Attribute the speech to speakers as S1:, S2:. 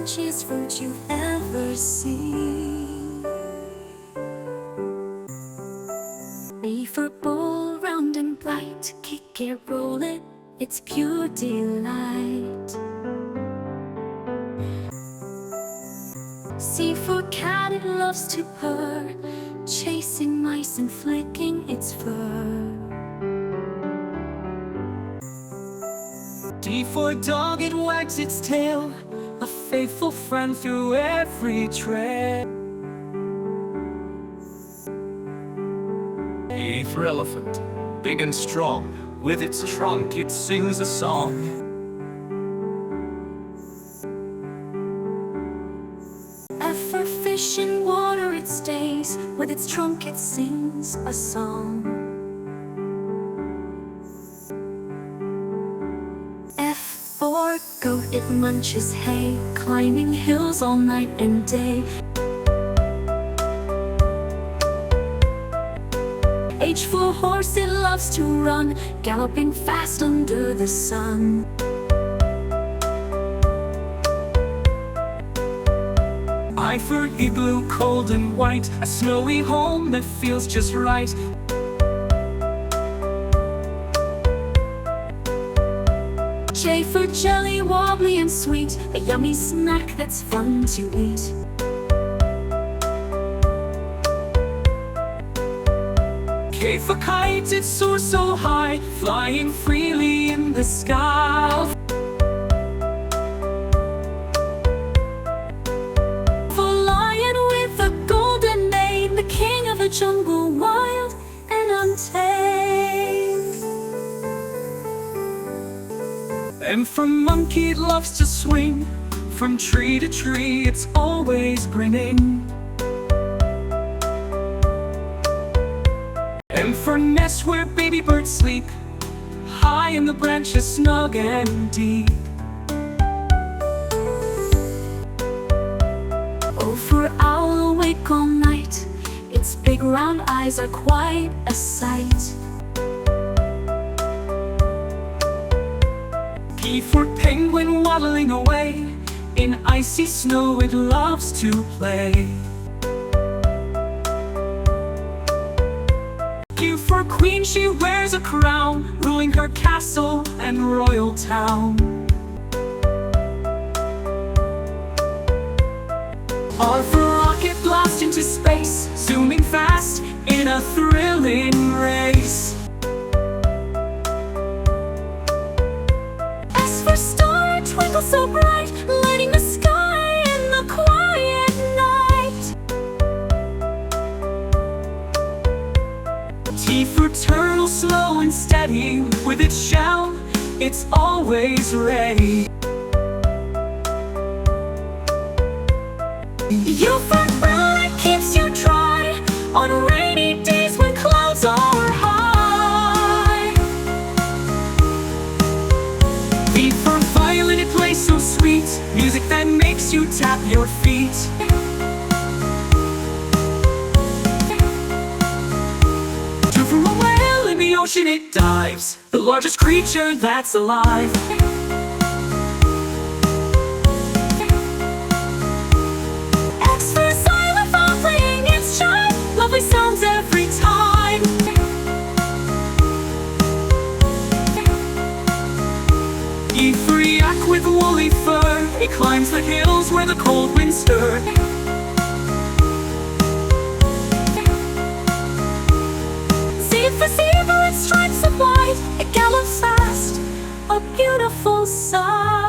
S1: crunchiest fruit you've ever seen. A for bowl, round and bright, kick it, roll it, it's pure delight. C for cat, it loves to purr, chasing mice and flicking its fur.
S2: D for dog, it wags its tail, a faithful friend through every trail. E for elephant, big and strong, with its trunk it sings a song.
S1: F for fish, in water it stays, with its trunk it sings a song. F for goat, it munches hay, climbing hills all night and day. H for horse, it loves to run, galloping fast under the sun.
S2: I for igloo, cold and white, a snowy home that feels just right.
S1: J for jelly, wobbly and sweet, a yummy snack that's fun to eat.
S2: K for kite, it soars so high, flying freely in the sky.
S1: For lion with a golden mane, the king of the jungle, wild and untamed.
S2: M for monkey, it loves to swing, from tree to tree it's always grinning. M for nest, where baby birds sleep, high in the branches, snug and deep.
S1: O for owl, awake all night, its big round eyes are quite a sight.
S2: P for penguin, waddling away, in icy snow it loves to play. Q for queen, she wears a crown, ruling her castle and royal town. R for rocket, blast into space, zooming fast in a thrilling race.
S1: S for star, twinkle so bright, lighting the sky in the quiet night.
S2: T for turtle, slow and steady, with its shell it's always ready.
S1: U for umbrella, it keeps you dry on rainy days when clouds are high.
S2: V for violin, it plays so sweet, music that makes you tap your feet. T for a whale, in the ocean it dives, the largest creature that's alive.
S1: X for xylophone, playing its chime, lovely sounds every time.
S2: E for yak, with woolly fur, it climbs the hills where the cold winds stir.
S1: Z for zebra, its stripes of white, it gallops fast, a beautiful sight.